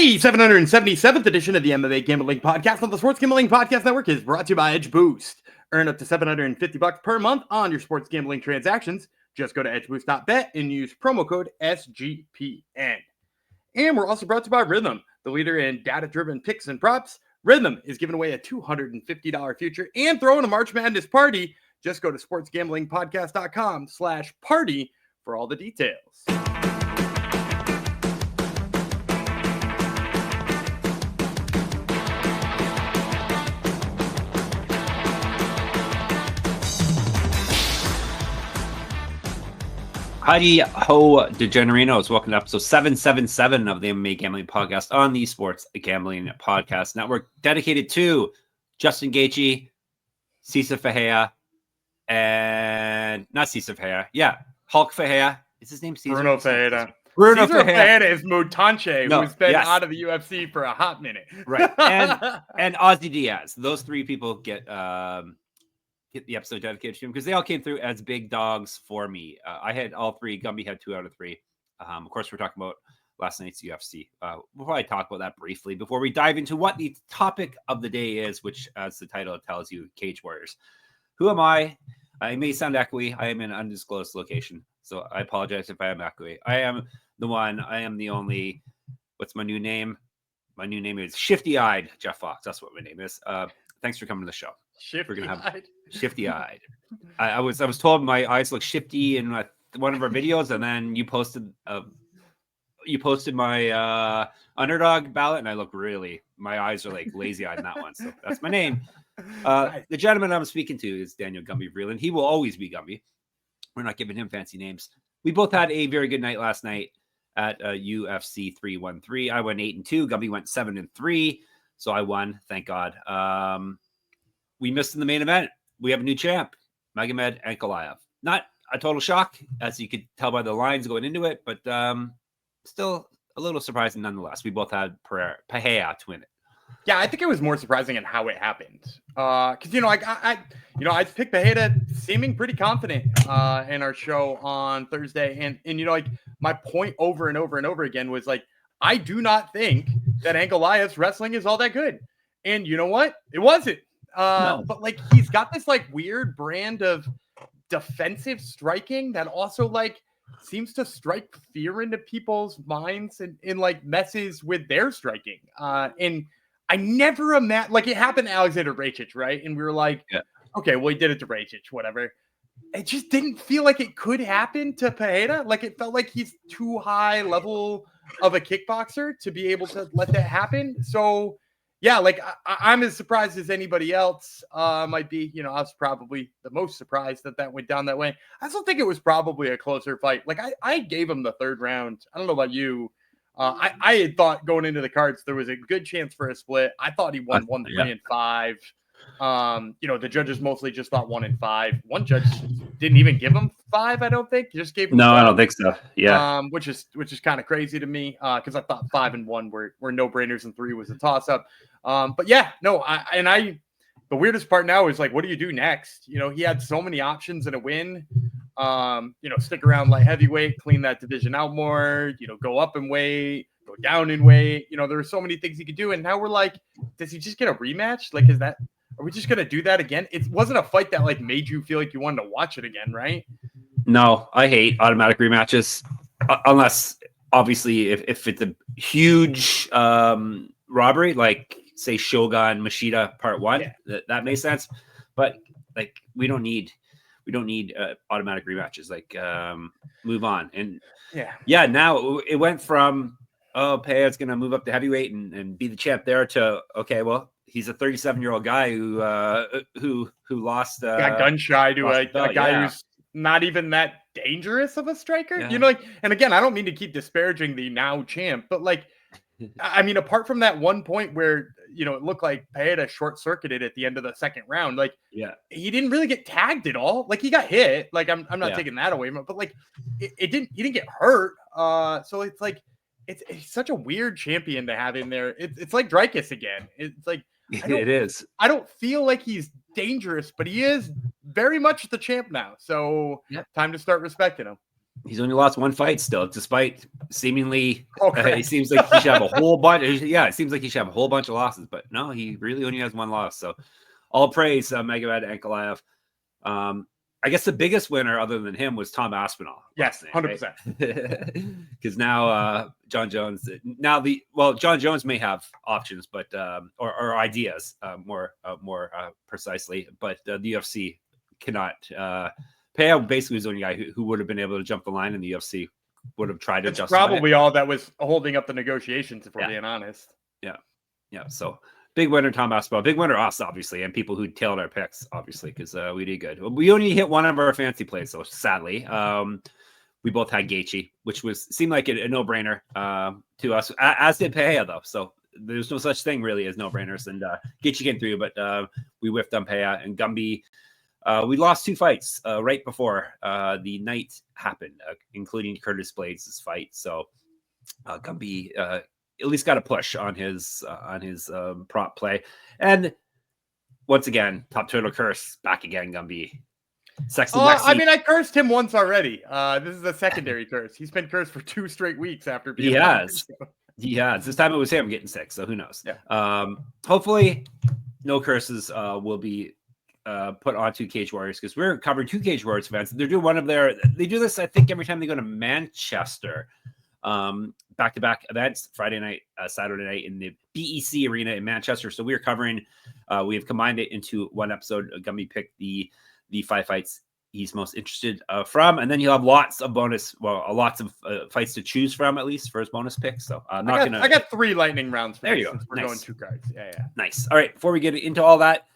The 777th edition of the MMA Gambling Podcast on the Sports Gambling Podcast Network is brought to you by Edge Boost. Earn up to $750 per month on your sports gambling transactions. Just go to edgeboost.bet and use promo code SGPN. And we're also brought to you by Rhythm, the leader in data-driven picks and props. Rhythm is giving away a $250 future and throwing a March Madness party. Just go to sportsgamblingpodcast.com/party for all the details. Howdy ho, degenerinos. Welcome to episode 777 of the MMA Gambling Podcast on the Sports Gambling Podcast Network, dedicated to Justin Gaethje, Cesar Ferreira, and not Cesar Ferreira. Yeah, Hulk Ferreira. Is his name Cesar? Bruno Ferreira. Bruno Cesar Ferreira is Mutanche, who's been out of the UFC for a hot minute. Right. And Ozzy Diaz. Those three people get the episode dedicated to him because they all came through as big dogs for me. I had all three. Gumby had 2 out of 3. Of course, we're talking about last night's UFC. We'll probably talk about that briefly before we dive into what the topic of the day is, which, as the title tells you, Cage Warriors. Who am I? I may sound echoey. I am in an undisclosed location, so I apologize if I am echoey. I am the one. I am the only. What's my new name? My new name is Shifty-Eyed Jeff Fox. That's what my name is. Thanks for coming to the show. Shifty-eyed. I was told my eyes look shifty in one of our videos, and then you posted my underdog ballot, and I look my eyes are like lazy-eyed in that one. So that's my name. The gentleman I'm speaking to is Daniel Gumby Vreeland. He will always be Gumby. We're not giving him fancy names. We both had a very good night last night at UFC 313. I went 8-2. Gumby went 7-3. So I won, thank God. We missed in the main event. We have a new champ, Magomed Ankalaev. Not a total shock, as you could tell by the lines going into it, but still a little surprising nonetheless. We both had Pereira to win it. Yeah, I think it was more surprising in how it happened. Because I picked Pereira seeming pretty confident in our show on Thursday, and my point over and over and over again was like, I do not think that Ankalaev's wrestling is all that good, and you know what? It wasn't. No. But he's got this weird brand of defensive striking that also seems to strike fear into people's minds and messes with their striking. And I never imagined it happened to Alexander Rakic, right? And we were like, yeah. Okay, well, he did it to Rakic, whatever. It just didn't feel like it could happen to Pereira. It felt like he's too high level of a kickboxer to be able to let that happen. So yeah, I'm as surprised as anybody else might be. I was probably the most surprised that went down that way. I still think it was probably a closer fight. I gave him the third round. I don't know about you. I had thought going into the cards there was a good chance for a split. I thought he won 1-3 and 5. The judges mostly just thought 1 and 5. One judge didn't even give him 5. I don't think. He just gave him 5. I don't think so. Yeah. Which is kind of crazy to me because I thought 5 and 1 were no brainers and 3 was a toss up. But yeah, no. The weirdest part now is what do you do next? He had so many options and a win. Stick around light heavyweight, clean that division out more. Go up in weight, go down in weight. There were so many things he could do, and now we're like, does he just get a rematch? Are we just going to do that again? It wasn't a fight that made you feel like you wanted to watch it again, right? No, I hate automatic rematches unless obviously if it's a huge robbery, like say Shogun Machida Part 1, that makes sense. But we don't need automatic rematches. Move on. And yeah, now it went from Pereira's going to move up to heavyweight and be the champ there to okay, well, he's a 37-year-old guy who lost got gun shy to a guy who's not even that dangerous of a striker. Yeah. And again, I don't mean to keep disparaging the now champ, but I mean, apart from that one point where it looked like Pereira short-circuited at the end of the second round, he didn't really get tagged at all. He got hit. I'm not taking that away from it, but he didn't get hurt. So it's such a weird champion to have in there. It's like Dreykus again. It's it is. I don't feel like he's dangerous, but he is very much the champ now. So time to start respecting him. He's only lost one fight still, despite seemingly it seems like he should have a whole bunch. Yeah, it seems like he should have a whole bunch of losses, but no, he really only has one loss. So all praise Magomed Ankalaev. I guess the biggest winner other than him was Tom Aspinall. Yes, 100%. Because now John Jones. John Jones may have options, but or ideas more precisely, but the UFC cannot. Payao basically was the only guy who would have been able to jump the line in the UFC. Would have tried to It's justify probably all that was holding up the negotiations, if we're being honest. Yeah. So big winner, Tom Aspinall. Big winner, us, obviously, and people who tailed our picks, obviously, because we did good. We only hit one of our fancy plays, so sadly. We both had Gaethje, which seemed like a no-brainer to us, as did Payao, though. So there's no such thing, really, as no-brainers. And Gaethje came through, but we whiffed on Payao. And Gumby, we lost 2 fights right before the night happened, including Curtis Blades' fight. So Gumby at least got a push on his prop play. And once again, Top Turtle curse back again, Gumby. Sexy Lexi. I mean, I cursed him once already. This is a secondary curse. He's been cursed for 2 straight weeks after being. He has. This time it was him getting sick, so who knows? Yeah. Hopefully, no curses will be put onto Cage Warriors, because we're covering 2 Cage Warriors events. They're doing they do this, I think, every time they go to Manchester. Back-to-back events, Friday night, Saturday night in the BEC Arena in Manchester. So we're covering, we have combined it into one episode. Gumby picked the 5 fights he's most interested from, and then you'll have lots of fights to choose from, at least for his bonus pick. So I got 3 lightning rounds. There you go. We're going 2 cards. Yeah. Nice. All right. Before we get into all that,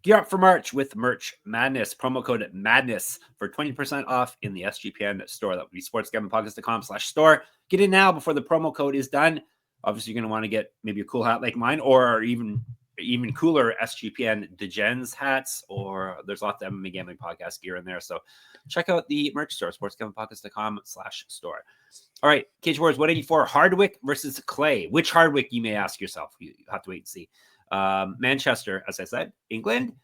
gear up for March with Merch Madness. Promo code MADNESS for 20% off in the SGPN store. That would be sportsgamblingpodcast.com/store. Get in now before the promo code is done. Obviously, you're going to want to get maybe a cool hat like mine, or even cooler SGPN Degens hats, or there's lots of MMA Gambling Podcast gear in there. So check out the merch store, sportsgamblingpodcast.com/store. All right, Cage Warriors 184, Hardwick versus Clay. Which Hardwick, you may ask yourself? You have to wait and see. Manchester, as I said, England.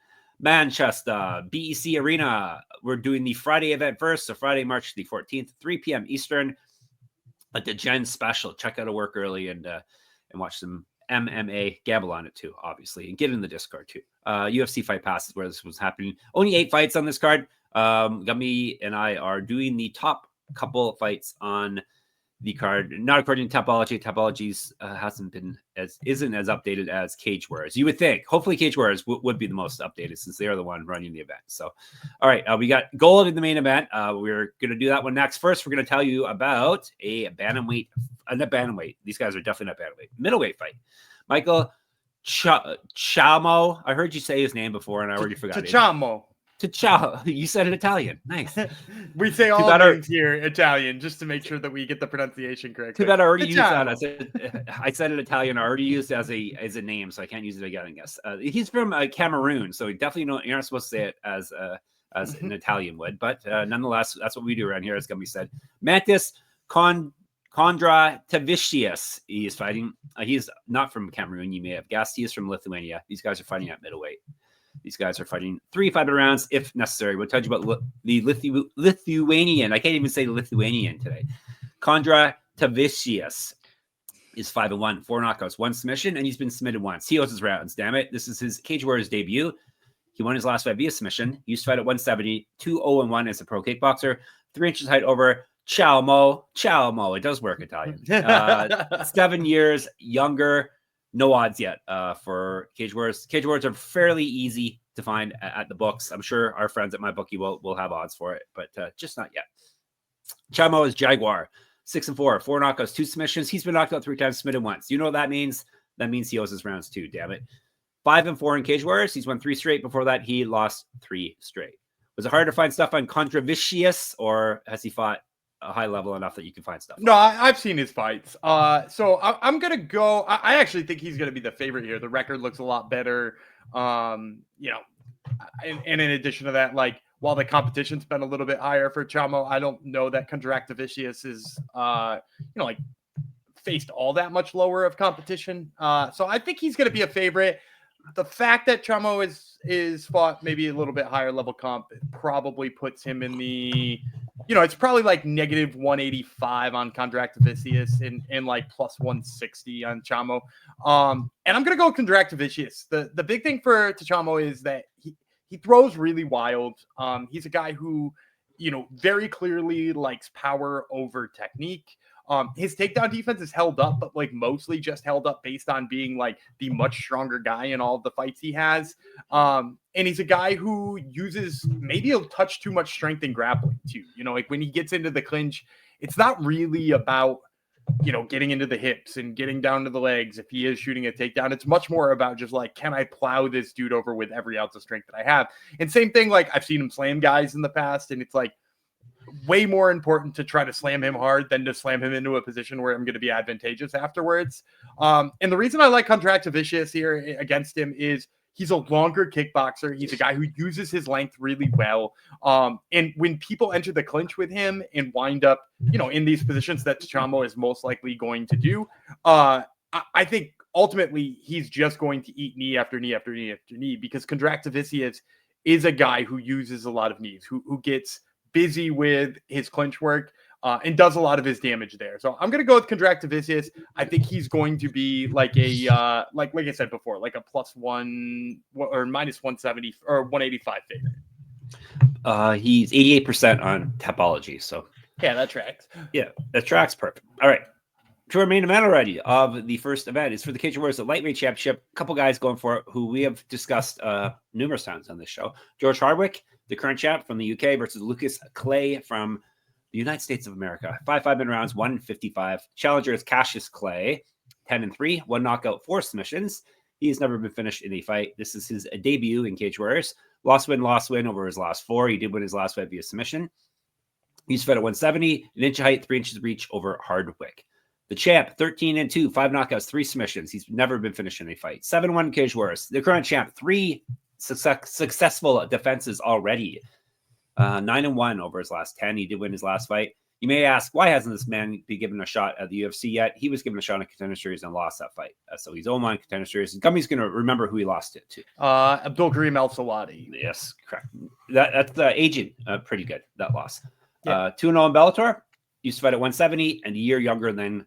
Manchester, BEC Arena. We're doing the Friday event first, so Friday, March the 14th, 3 p.m. Eastern. A Degen special. Check out a work early and watch some MMA, gamble on it too, obviously, and get in the Discord too. UFC Fight Pass is where this was happening. Only 8 fights on this card. Gummy and I are doing the top couple fights on the card, not according to Topology. Topology's isn't as updated as Cage Warriors. You would think. Hopefully, Cage Warriors would be the most updated, since they are the one running the event. So, all right, we got gold in the main event. We're going to do that one next. First, we're going to tell you about a bantamweight. Not bantamweight. These guys are definitely not bantamweight. Middleweight fight. Michael Tchamou. I heard you say his name before, and I already forgot. Tchamou. You said it Italian. Nice. We say all things here Italian just to make sure that we get the pronunciation correct. Too bad I already used that. I said it Italian. I already used it as a name, so I can't use it again, I guess. He's from Cameroon, so definitely you're not supposed to say it as an Italian would. But nonetheless, that's what we do around here, as Gumby said. Mantas Kondratavičius. He is fighting. He's not from Cameroon, you may have guessed. He is from Lithuania. These guys are fighting at middleweight. These guys are fighting 3 5 rounds if necessary. We'll tell you about the Lithuanian. I can't even say Lithuanian today. Kondratavičius is 5-1, 4 knockouts, 1 submission, and he's been submitted once. He owes his rounds. Damn it! This is his Cage Warriors debut. He won his last fight via submission. He used to fight at 170, 2-0-1 as a pro kickboxer, 3 inches height over. Tchamou. It does work Italian. 7 years younger. No odds yet for Cage Warriors. Cage Warriors are fairly easy to find at the books. I'm sure our friends at MyBookie will have odds for it, but just not yet. Tchamou is Jaguar, 6-4, 4 knockouts, 2 submissions. He's been knocked out 3 times, submitted once. You know what that means? That means he owes his rounds too, damn it. 5-4 in Cage Warriors. He's won 3 straight. Before that, he lost 3 straight. Was it hard to find stuff on Kondratavičius, or has he fought a high level enough that you can find stuff? No, I've seen his fights. So I'm going to go. I actually think he's going to be the favorite here. The record looks a lot better. And in addition to that, like, while the competition's been a little bit higher for Tchamou, I don't know that Kondratavičius is, like faced all that much lower of competition. So I think he's going to be a favorite. The fact that Tchamou is fought maybe a little bit higher level comp probably puts him in the it's probably like negative 185 on Kondratavičius and like plus 160 on Tchamou. And I'm gonna go Kondratavičius. The big thing for Tchamou is that he throws really wild. He's a guy who, very clearly likes power over technique. His takedown defense is held up, but like mostly just held up based on being like the much stronger guy in all of the fights he has. And he's a guy who uses maybe a touch too much strength in grappling too. Like when he gets into the clinch, it's not really about, getting into the hips and getting down to the legs. If he is shooting a takedown, it's much more about just like, can I plow this dude over with every ounce of strength that I have? And same thing, like I've seen him slam guys in the past, and it's like, way more important to try to slam him hard than to slam him into a position where I'm going to be advantageous afterwards. And the reason I like Kondratavičius here against him is he's a longer kickboxer. He's a guy who uses his length really well. And when people enter the clinch with him and wind up, in these positions that Tchamou is most likely going to do, I think ultimately he's just going to eat knee after knee after knee after knee, because Kondratavičius is a guy who uses a lot of knees, who gets busy with his clinch work and does a lot of his damage there. So I'm going to go with Kondratavičius. I think he's going to be like a, like I said before, like a +1 or -170 or 185 favorite. He's 88% on Topology. So yeah, that tracks. Yeah, that tracks perfect. All right. To our main event already of the first event is for the Cage Warriors at Lightweight Championship. A couple guys going for it who we have discussed numerous times on this show. George Hardwick, the current champ from the UK, versus Lucas Clay from the United States of America. 5-5 rounds, 155. Challenger is Cassius Clay, 10-3, 1 knockout, 4 submissions. He has never been finished in a fight. This is his debut in Cage Warriors. Loss win over his last 4. He did win his last fight via submission. He's fed at 170, an inch of height, 3 inches reach over Hardwick. The champ, 13-2, 5 knockouts, 3 submissions. He's never been finished in a fight. 7-1 Cage Warriors. The current champ, 3 successful defenses already. 9-1 over his last 10. He did win his last fight. You may ask, why hasn't this man been given a shot at the UFC yet? He was given a shot at Contender Series and lost that fight. So he's 0-1 Contender Series. And Gummy's going to remember who he lost it to. Abdul Karim El-Salati. Yes, correct. That's the agent. Pretty good, that loss. Yeah. 2-0 in Bellator. Used to fight at 170 and a year younger than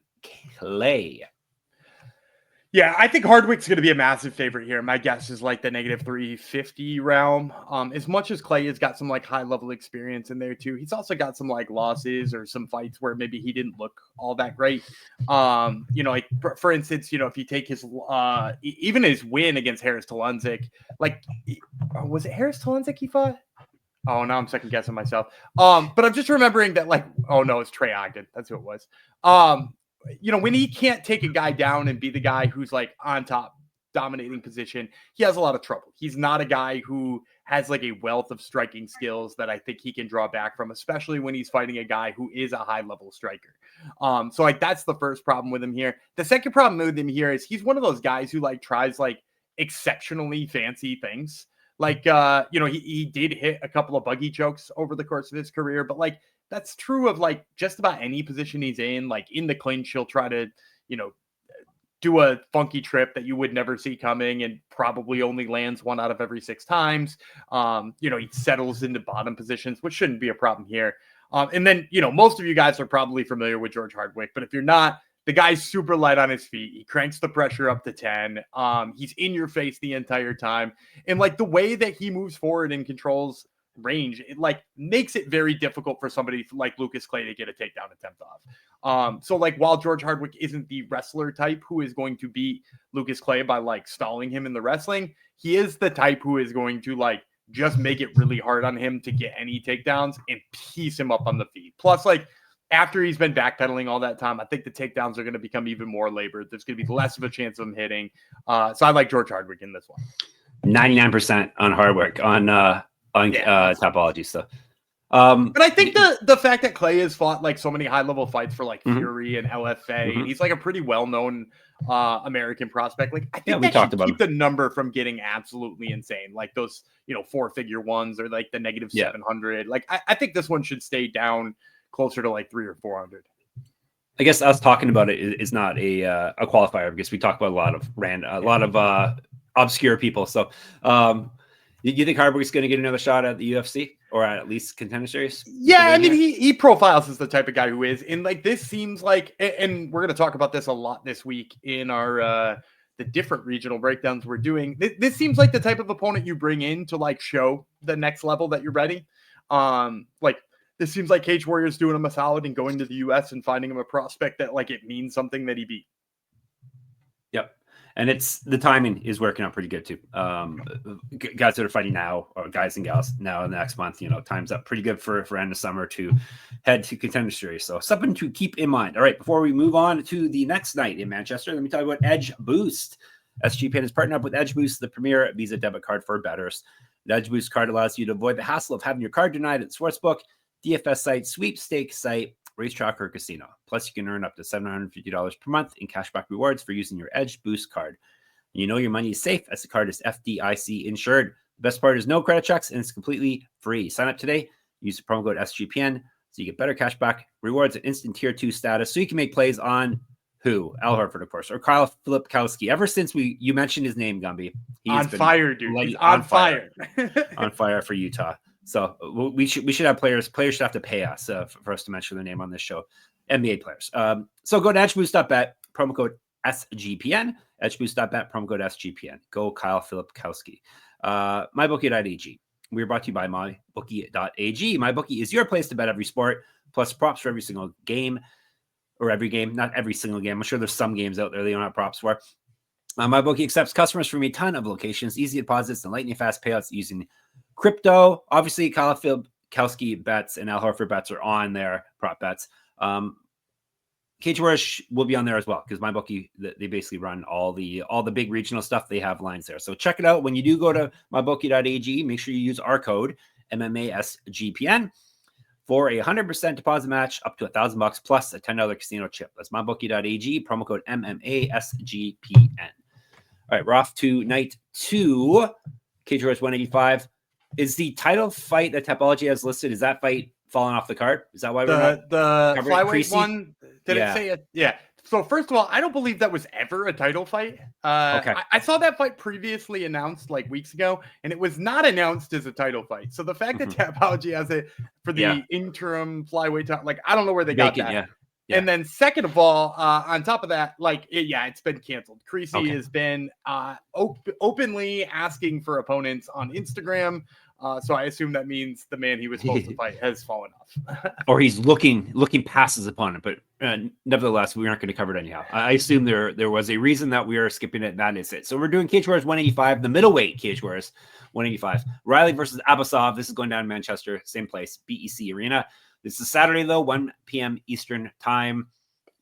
Clay. Yeah, I think Hardwick's going to be a massive favorite here. My guess is like the -350 realm. As much as Clay has got some like high level experience in there too, he's also got some like losses or some fights where maybe he didn't look all that great. Like for instance, if you take his even his win against Harris Talunzik, like was it Harris Talunzik he fought? Oh, now I'm second guessing myself. But I'm just remembering that it's Trey Ogden. That's who it was. When he can't take a guy down and be the guy who's like on top dominating position, he has a lot of trouble. He's not a guy who has like a wealth of striking skills that I think he can draw back from, especially when he's fighting a guy who is a high level striker. So like that's the first problem with him here. The second problem with him here is he's one of those guys who like tries like exceptionally fancy things. Like, he did hit a couple of buggy chokes over the course of his career, but like, that's true of like just about any position he's in. Like in the clinch, he'll try to, do a funky trip that you would never see coming and probably only lands 1 out of every 6 times. He settles into bottom positions, which shouldn't be a problem here. And then, most of you guys are probably familiar with George Hardwick, but if you're not, the guy's super light on his feet. He cranks the pressure up to 10. He's in your face the entire time. And like the way that he moves forward and controls range, it like makes it very difficult for somebody like Lucas Clay to get a takedown attempt off. So like while George Hardwick isn't the wrestler type who is going to beat Lucas Clay by like stalling him in the wrestling, he is the type who is going to like just make it really hard on him to get any takedowns and piece him up on the feet. Plus like after he's been backpedaling all that time, I think the takedowns are going to become even more labored. There's going to be less of a chance of him hitting. So I like George Hardwick in this one. 99% on Hardwick on Topology stuff. But I think the fact that Clay has fought like so many high level fights for like Fury and LFA, and he's like a pretty well known American prospect. Like I think we that talked should about keep the number from getting absolutely insane. Like those 4-figure ones or like the -700. Like I think this one should stay down closer to like 300 or 400. I guess us talking about it is not a qualifier because we talk about a lot of obscure people. So You think Hardwick's going to get another shot at the UFC or at least Contender Series? Yeah, I mean, he profiles as the type of guy who is. And like this seems like, and we're going to talk about this a lot this week in our the different regional breakdowns we're doing. This seems like the type of opponent you bring in to like show the next level that you're ready. Like this seems like Cage Warriors doing him a solid and going to the US and finding him a prospect that like it means something that he beat. Yep. And it's the timing is working out pretty good too. Guys that are fighting now, or guys and gals now in the next month, time's up pretty good for end of summer to head to Contender Series. So something to keep in mind. All right, before we move on to the next night in Manchester, let me tell you about Edge Boost. SGPN has partnered up with Edge Boost, the premier Visa debit card for bettors. The Edge Boost card allows you to avoid the hassle of having your card denied at sportsbook, DFS site, sweepstakes site, racetrack, or casino. Plus, you can earn up to $750 per month in cashback rewards for using your Edge Boost card. You know your money is safe as the card is FDIC insured. The best part is no credit checks and it's completely free. Sign up today. Use the promo code SGPN so you get better cashback rewards and instant tier 2 status so you can make plays on who? Al Horford, of course, or Kyle Filipkowski. Ever since you mentioned his name, Gumby. He's on fire, dude. He's on fire. On fire for Utah. So we should have players. Players should have to pay us for us to mention their name on this show. NBA players. So go to edgeboost.bet, promo code SGPN. Edgeboost.bet, promo code SGPN. Go Kyle Filipkowski. MyBookie.ag. We're brought to you by MyBookie.ag. MyBookie is your place to bet every sport, plus props for every single game, or every game, not every single game. I'm sure there's some games out there they don't have props for. MyBookie accepts customers from a ton of locations, easy deposits, and lightning fast payouts using crypto. Obviously, Kyle Filipkowski bets and Al Horford bets are on their prop bets. Cage Warriors will be on there as well because MyBookie, they basically run all the big regional stuff. They have lines there. So check it out. When you do go to mybookie.ag, make sure you use our code MMASGPN for a 100% deposit match up to $1,000 plus a $10 casino chip. That's mybookie.ag, promo code MMASGPN. All right, we're off to night 2. Cage Warriors 185. Is the title fight that Topology has listed, is that fight falling off the card? Is that why we're not the flyweight one? Did it say it? Yeah. So first of all, I don't believe that was ever a title fight. Okay. I saw that fight previously announced like weeks ago, and it was not announced as a title fight. So the fact that Topology has it for the interim flyweight, like I don't know where they got that. Yeah. And then second of all, on top of that, like it's been canceled. Creasy has been openly asking for opponents on Instagram. So I assume that means the man he was supposed to fight has fallen off. Or he's looking past his opponent, but nevertheless, we aren't going to cover it anyhow. I assume there was a reason that we are skipping it, and that is it. So we're doing Cage Warriors 185, the middleweight Cage Warriors 185. Riley versus Abbasov. This is going down in Manchester, same place, BEC Arena. This is Saturday, though, 1 p.m. Eastern time.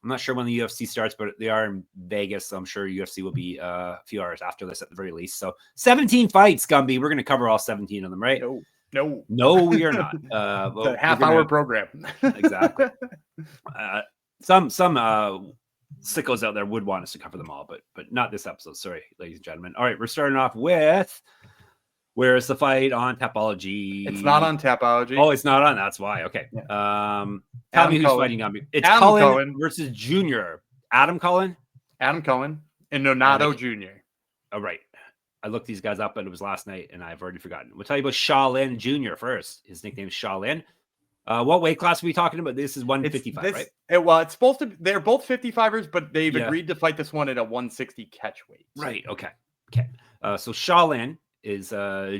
I'm not sure when the UFC starts, but they are in Vegas, so I'm sure UFC will be a few hours after this at the very least. So 17 fights, Gumby. We're going to cover all 17 of them, right? No, we are not. The half-hour program. Exactly. Some sickos out there would want us to cover them all, but not this episode. Sorry, ladies and gentlemen. All right, we're starting off with... Where is the fight on Topology? It's not on Topology. Oh, it's not on. That's why. Okay. Yeah. Tell me who's fighting on me. It's Cullen versus Junior. Adam Cullen and Nonato Jr. Oh, right. I looked these guys up, but it was last night, and I've already forgotten. We'll tell you about Sheldon Jr. first. His nickname is Sheldon. What weight class are we talking about? This is 155, right? Well, it's supposed to. They're both 55ers, but they've agreed to fight this one at a 160 catch weight. Right. Okay. So Sheldon is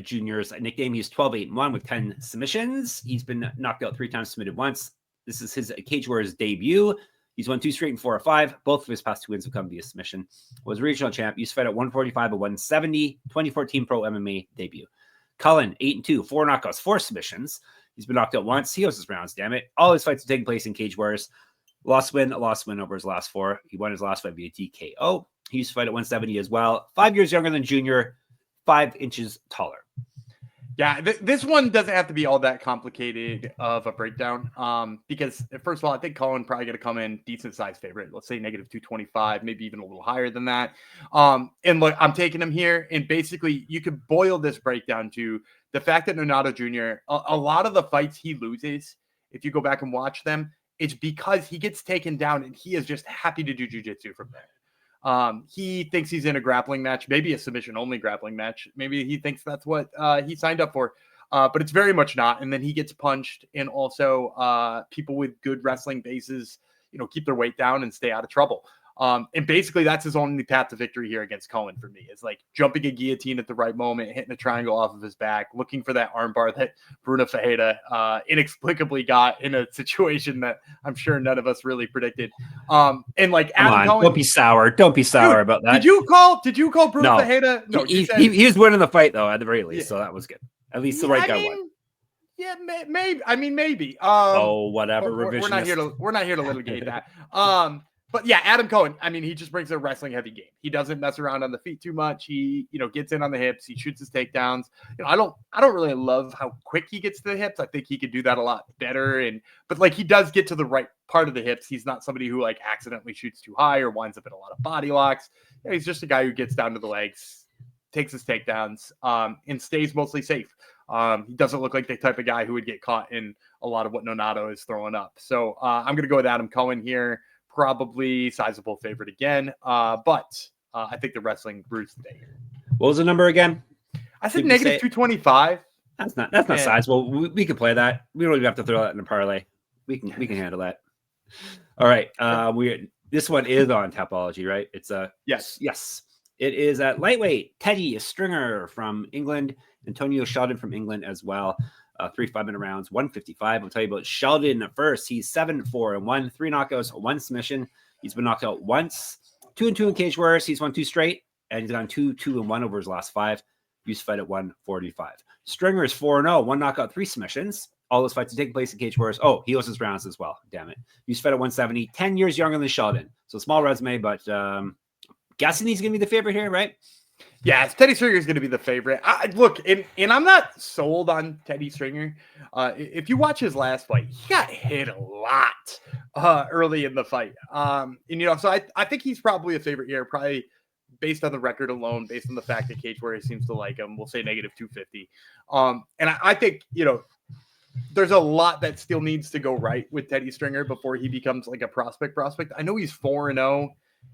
Junior's nickname. He's 12-8-1 with 10 submissions. He's been knocked out 3 times, submitted once. This is his Cage Warriors debut. He's won 2 straight and 4 of 5. Both of his past 2 wins have come via submission. Was regional champ. Used to fight at 145 and 170. 2014 pro MMA debut. Cullen, 8-2, 4 knockouts, 4 submissions. He's been knocked out once. He owes his rounds, damn it. All his fights are taking place in Cage Warriors. Lost win over his last 4. He won his last fight via TKO. He used to fight at 170 as well. 5 years younger than Junior. 5 inches taller. Yeah, this one doesn't have to be all that complicated of a breakdown. Because first of all, I think Cullen probably going to come in decent size favorite. Let's say negative 225, maybe even a little higher than that. And look, I'm taking him here, and basically you could boil this breakdown to the fact that Nonato Jr. A lot of the fights he loses, if you go back and watch them, it's because he gets taken down and he is just happy to do jiu-jitsu from there. He thinks he's in a grappling match, maybe a submission-only grappling match. Maybe he thinks that's what he signed up for, but it's very much not. And then he gets punched, and also people with good wrestling bases, keep their weight down and stay out of trouble. And basically that's his only path to victory here against Cullen for me, is like jumping a guillotine at the right moment, hitting a triangle off of his back, looking for that armbar that Bruno Ferreira inexplicably got in a situation that I'm sure none of us really predicted. And like Adam Cullen, don't be sour. Don't be sour about that. Did you call Bruno Ferreira? No, he was winning the fight though, at the very least. Yeah. So that was good. At least the right guy won. Yeah, maybe. I mean, maybe. Whatever. We're not here to litigate that. But yeah, Adam Cullen, I mean, he just brings a wrestling heavy game. He doesn't mess around on the feet too much. He, gets in on the hips. He shoots his takedowns. I don't really love how quick he gets to the hips. I think he could do that a lot better. But like, he does get to the right part of the hips. He's not somebody who like accidentally shoots too high or winds up in a lot of body locks. He's just a guy who gets down to the legs, takes his takedowns, and stays mostly safe. He doesn't look like the type of guy who would get caught in a lot of what Nonato is throwing up. So I'm going to go with Adam Cullen here. Probably sizable favorite again, but I think the wrestling brews today here. What was the number again? I said negative 225. That's not sizable. We can play that. We don't even have to throw that in a parlay. We can handle that. All right. This one is on Tapology, right? It's yes. It is at lightweight. Teddy Stringer from England. Antonio Sheldon from England as well. 3 5-minute rounds, 155. I'll tell you about Sheldon first. He's 7-4-1, 3 knockouts, 1 submission. He's been knocked out once, 2-2 in Cage Warriors. He's won 2 straight, and he's gone 2-2-1 over his last 5. Used to fight at 145. Stringer is 4-0, 1 knockout, 3 submissions. All those fights are taking place in Cage Warriors. Oh, he owes his rounds as well. Damn it. Used to fight at 170, 10 years younger than Sheldon. So small resume, but guessing he's going to be the favorite here, right? Yeah, Teddy Stringer is going to be the favorite. Look, and I'm not sold on Teddy Stringer. If you watch his last fight, he got hit a lot early in the fight. So I think he's probably a favorite here, probably based on the record alone, based on the fact that Cage Warriors seems to like him. We'll say negative 250. And I think, there's a lot that still needs to go right with Teddy Stringer before he becomes like a prospect. I know he's 4-0.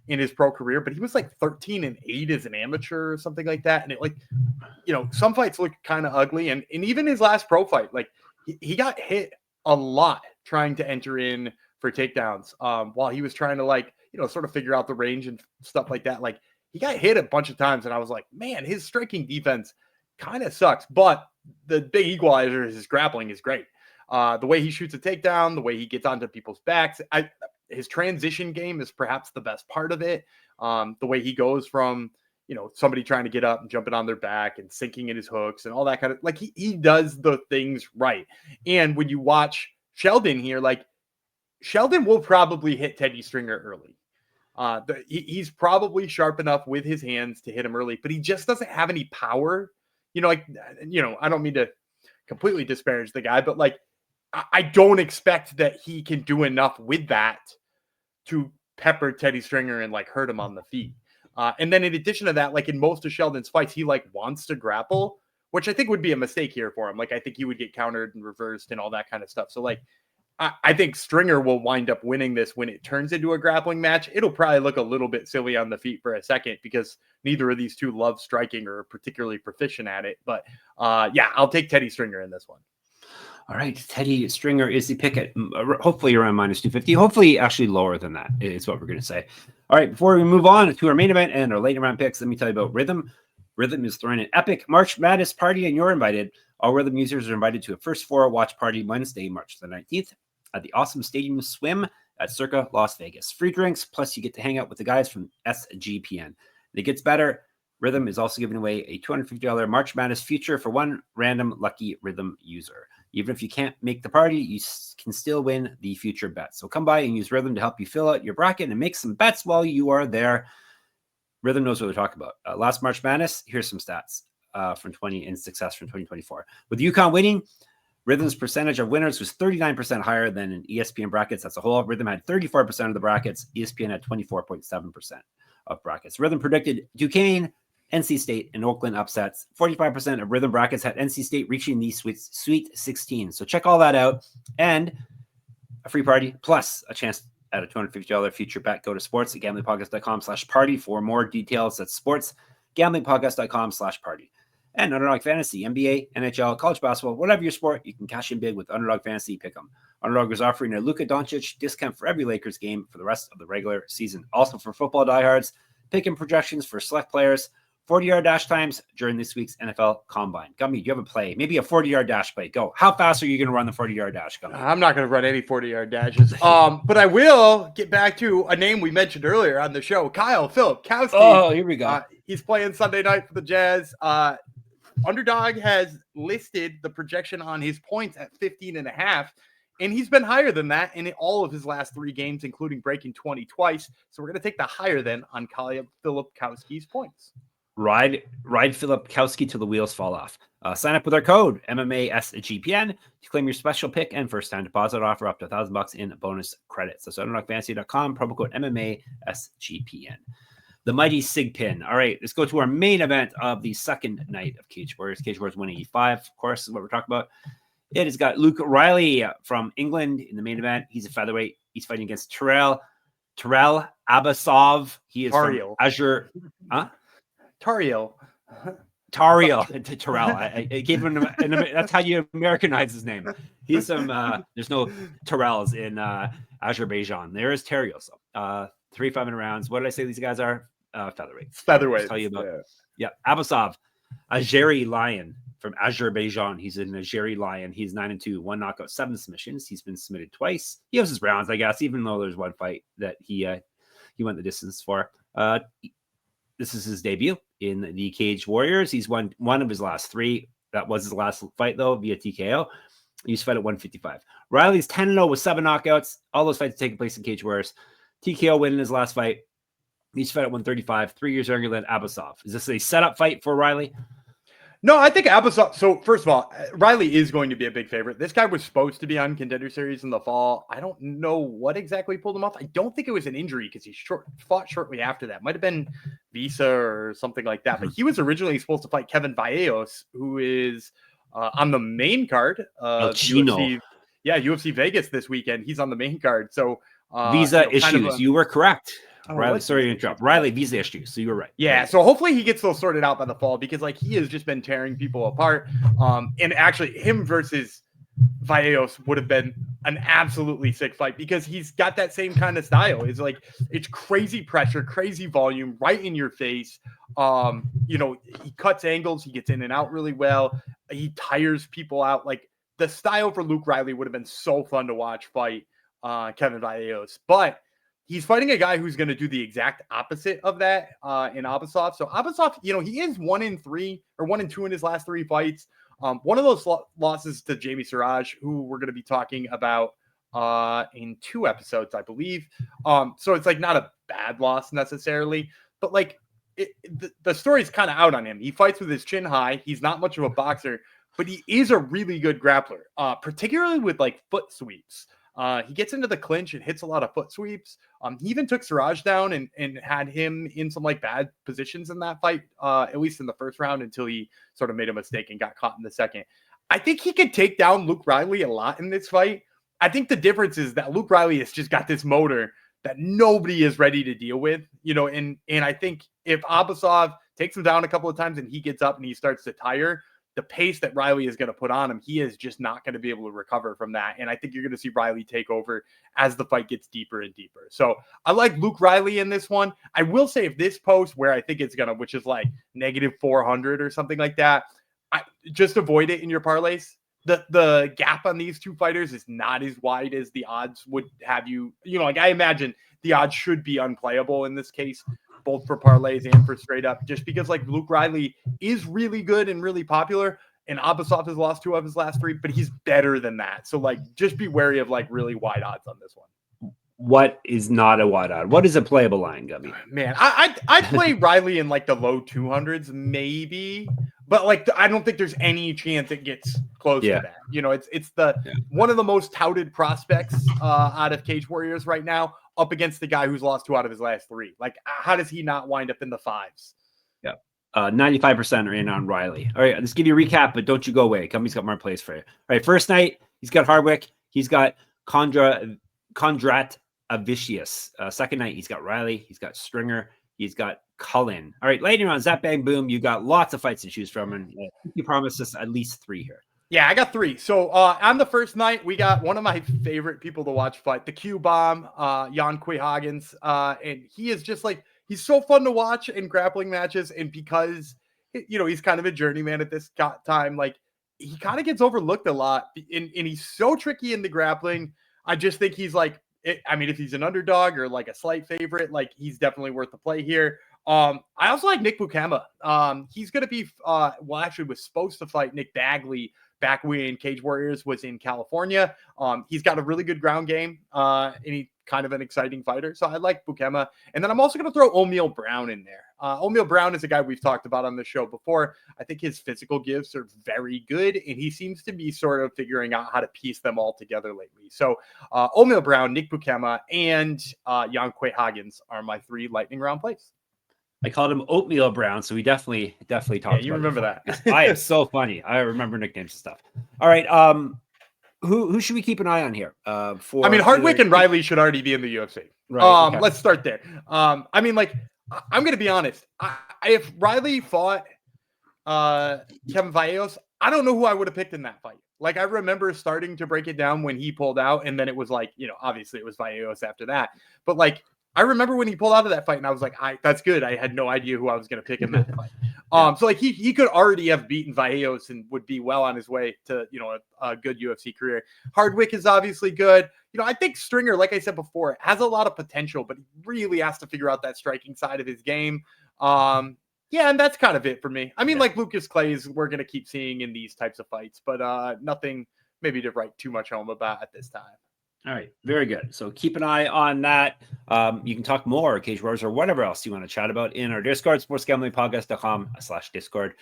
In his pro career, but he was like 13-8 as an amateur or something like that. And it some fights look kind of ugly. And even his last pro fight, like he got hit a lot trying to enter in for takedowns while he was trying to sort of figure out the range and stuff like that. Like he got hit a bunch of times and I was like, man, his striking defense kind of sucks, but the big equalizer is his grappling is great. The way he shoots a takedown, the way he gets onto people's backs, his transition game is perhaps the best part of it. The way he goes from, somebody trying to get up and jumping on their back and sinking in his hooks and all that kind of, like he does the things right. And when you watch Sheldon here, like Sheldon will probably hit Teddy Stringer early. He's probably sharp enough with his hands to hit him early, but he just doesn't have any power. I don't mean to completely disparage the guy, but like, I don't expect that he can do enough with that to pepper Teddy Stringer and like hurt him on the feet. And then in addition to that, like in most of Sheldon's fights, he like wants to grapple, which I think would be a mistake here for him. Like I think he would get countered and reversed and all that kind of stuff. So like, I think Stringer will wind up winning this when it turns into a grappling match. It'll probably look a little bit silly on the feet for a second because neither of these two love striking or are particularly proficient at it. But I'll take Teddy Stringer in this one. All right, Teddy Stringer is the pick at hopefully around minus 250. Hopefully actually lower than that is what we're going to say. All right, before we move on to our main event and our late round picks, let me tell you about Rhythm. Rhythm is throwing an epic March Madness party, and you're invited. All Rhythm users are invited to a first 4 watch party Wednesday, March the 19th at the Awesome Stadium Swim at Circa Las Vegas. Free drinks, plus you get to hang out with the guys from SGPN. And it gets better. Rhythm is also giving away a $250 March Madness future for one random lucky Rhythm user. Even if you can't make the party, you can still win the future bet. So come by and use Rhythm to help you fill out your bracket and make some bets while you are there. Rhythm knows what they're talking about. Last March Madness, here's some stats from 20 and success from 2024. With UConn winning, Rhythm's percentage of winners was 39% higher than in ESPN brackets as a whole. Rhythm had 34% of the brackets. ESPN had 24.7% of brackets. Rhythm predicted Duquesne, NC State, and Oakland upsets. 45% of Rhythm brackets had NC State reaching the Sweet 16. So check all that out. And a free party plus a chance at a $250 future bet. Go to sportsgamblingpodcast.com/party for more details. That's sportsgamblingpodcast.com/party. And Underdog Fantasy, NBA, NHL, college basketball, whatever your sport, you can cash in big with Underdog Fantasy Pick'em. Underdog is offering a Luka Doncic discount for every Lakers game for the rest of the regular season. Also for football diehards, Pick'em projections for select players, 40-yard dash times during this week's NFL Combine. Gumby, do you have a play? Maybe a 40-yard dash play. Go. How fast are you going to run the 40-yard dash, Gumby? I'm not going to run any 40-yard dashes. But I will get back to a name we mentioned earlier on the show, Kyle Filipkowski. Oh, here we go. He's playing Sunday night for the Jazz. Underdog has listed the projection on his points at 15.5, and he's been higher than that in all of his last 3 games, including breaking 20 twice. So we're going to take the higher than on Kyle Filipkowski's points. Ride Filipkowski till the wheels fall off. Sign up with our code MMASGPN to claim your special pick and first-time deposit offer up to $1,000 in bonus credits. That's UnderdogFantasy.com, promo code MMASGPN. The mighty Sig Pin. All right, let's go to our main event of the second night of Cage Warriors. Cage Warriors 185, of course, is what we're talking about. It has got Luke Riley from England in the main event. He's a featherweight. He's fighting against Tariel Abbasov. He is Tariel. From Azure. Huh? Tariel. I gave him that's how you Americanize his name. He's some there's no Tarels in Azerbaijan. There is Tariel. So 3 5-minute rounds. What did I say these guys are? Featherweights. Featherweights. Tell you about Abbasov, Azeri Lion from Azerbaijan. He's an Azeri Lion. He's 9-2, 1 knockout, 7 submissions. He's been submitted twice. He has his rounds, I guess, even though there's one fight that he went the distance for. This is his debut in the Cage Warriors. He's won one of his last 3. That was his last fight, though, via TKO. He used to fight at 155. Riley's 10-0 with 7 knockouts. All those fights taking place in Cage Warriors. TKO win in his last fight. He used to fight at 135, 3 years younger than Abbasov. Is this a setup fight for Riley? No, I think Abbasov. So first of all, Riley is going to be a big favorite. This guy was supposed to be on Contender Series in the fall. I don't know what exactly pulled him off. I don't think it was an injury because he fought shortly after that. Might have been visa or something like that. But he was originally supposed to fight Kevin Vallejos, who is on the main card of UFC. Yeah, UFC Vegas this weekend. He's on the main card. So visa issues. You were correct. Riley, sorry to interrupt. Riley, visa issues. So you were right. Yeah. So hopefully he gets those sorted out by the fall because he has just been tearing people apart. And actually him versus Vallejos would have been an absolutely sick fight because he's got that same kind of style. It's crazy pressure, crazy volume right in your face. He cuts angles. He gets in and out really well. He tires people out. The style for Luke Riley would have been so fun to watch fight Kevin Vallejos, but he's fighting a guy who's going to do the exact opposite of that in Abbasov. So Abbasov, he is 1-3 or 1-2 in his last 3 fights. One of those losses to Jamie Siraj, who we're going to be talking about in 2 episodes, I believe. So it's not a bad loss necessarily, but the story's kind of out on him. He fights with his chin high. He's not much of a boxer, but he is a really good grappler, particularly with foot sweeps. He gets into the clinch and hits a lot of foot sweeps. He even took Siraj down and had him in some bad positions in that fight, at least in the first round, until he sort of made a mistake and got caught in the second. I think he could take down Luke Riley a lot in this fight. I think the difference is that Luke Riley has just got this motor that nobody is ready to deal with, and I think if Abbasov takes him down a couple of times and he gets up and he starts to tire, the pace that Riley is going to put on him, he is just not going to be able to recover from that. And I think you're going to see Riley take over as the fight gets deeper and deeper. So I like Luke Riley in this one. I will say if this post where I think it's going to, which is -400 or something like that, just avoid it in your parlays. The gap on these 2 fighters is not as wide as the odds would have you, I imagine the odds should be unplayable in this case, both for parlays and for straight up, just because Luke Riley is really good and really popular, and Abbasov has lost 2 of his last 3, but he's better than that. So just be wary of really wide odds on this one. What is not a wide odd? What is a playable line, Gummy? Man, I'd play Riley in the low 200s, maybe, but I don't think there's any chance it gets close to that. It's one of the most touted prospects out of Cage Warriors right now, up against the guy who's lost 2 out of his last 3. How does he not wind up in the 5s? Yeah. 95% are in on Riley. All right, let's give you a recap, but don't you go away. Company's got more plays for you. All right, first night, he's got Hardwick. He's got Kondratavičius. Kondratavičius. Second night, he's got Riley, he's got Stringer, he's got Cullen. All right, lightning round, zap, bang, boom. You got lots of fights to choose from, and you promised us at least 3 here. Yeah, I got 3. So on the first night, we got one of my favorite people to watch fight, the Q-Bomb, Jan Quayhagens. And he is just like, he's so fun to watch in grappling matches. And because, he's kind of a journeyman at this time, like he kind of gets overlooked a lot. And he's so tricky in the grappling. I just think he's like, if he's an underdog or like a slight favorite, like he's definitely worth the play here. I also like Nick Bukema. He's going to be, actually was supposed to fight Nick Bagley back when Cage Warriors was in California. He's got a really good ground game, and he's kind of an exciting fighter. So I like Bukema. And then I'm also going to throw O'Meal Brown in there. O'Meal Brown is a guy we've talked about on the show before. I think his physical gifts are very good, and he seems to be sort of figuring out how to piece them all together lately. So O'Meal Brown, Nick Bukema, and Jan Quayhagens are my 3 lightning round plays. I called him Oatmeal Brown, so we definitely talked about it. You remember that. I am so funny. I remember nicknames and stuff. All right. Who should we keep an eye on here? Hardwick and Riley should already be in the UFC. Right. Okay. Let's start there. I'm going to be honest. If Riley fought Kevin Vallejos, I don't know who I would have picked in that fight. Like, I remember starting to break it down when he pulled out, and then it was like, obviously it was Vallejos after that. But like, I remember when he pulled out of that fight, and I was like, that's good. I had no idea who I was going to pick in that fight. So like he could already have beaten Vallejos and would be well on his way to, a good UFC career. Hardwick is obviously good. I think Stringer, like I said before, has a lot of potential, but he really has to figure out that striking side of his game. And that's kind of it for me. Like Lucas Clays, we're going to keep seeing in these types of fights, but nothing maybe to write too much home about at this time. All right. Very good. So keep an eye on that. You can talk more, Cage Wars, or whatever else you want to chat about in our Discord, sportsgamblingpodcast.com/Discord.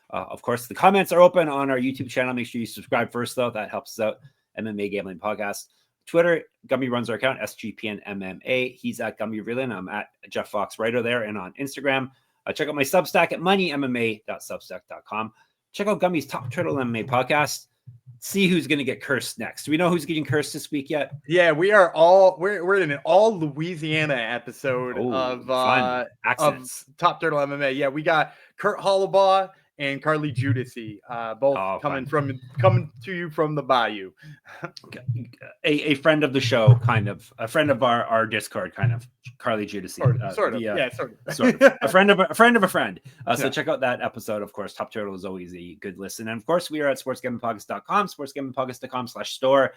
Of course, the comments are open on our YouTube channel. Make sure you subscribe first, though. That helps us out. MMA Gambling Podcast. Twitter, Gumby runs our account, SGPN MMA. He's at Gumby Vreeland. I'm at Jeff Fox Writer there. And on Instagram, check out my Substack at moneymma.substack.com. Check out Gummy's Top Turtle MMA podcast. See who's going to get cursed next. Do we know who's getting cursed this week yet? Yeah, we're in an all Louisiana episode of Top Turtle MMA. Yeah, we got Kurt Hollabaugh and Carly Judici, both coming to you from the Bayou. a friend of the show, kind of a friend of our Discord, kind of Carly Judici, sort of. a friend of a friend. So check out that episode. Of course, Top Turtle is always a good listen, and of course, we are at sportsgamblingpodcast.com, sportsgamblingpodcast.com/store.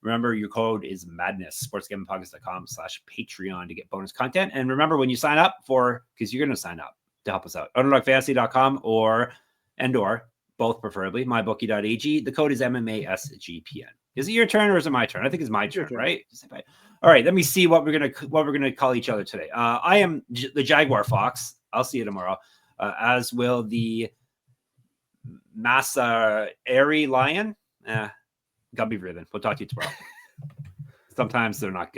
Remember, your code is madness. sportsgamblingpodcast.com/Patreon to get bonus content, and remember when you sign up because you're going to sign up to help us out, underdogfantasy.com or both preferably mybookie.ag. The code is MMASGPN. Is it your turn or is it my turn? I think it's my turn, right? All right, let me see what we're gonna call each other today. I am the Jaguar Fox. I'll see you tomorrow. As will the Massa Airy Lion. Gumby Vreeland. We'll talk to you tomorrow. Sometimes they're not good.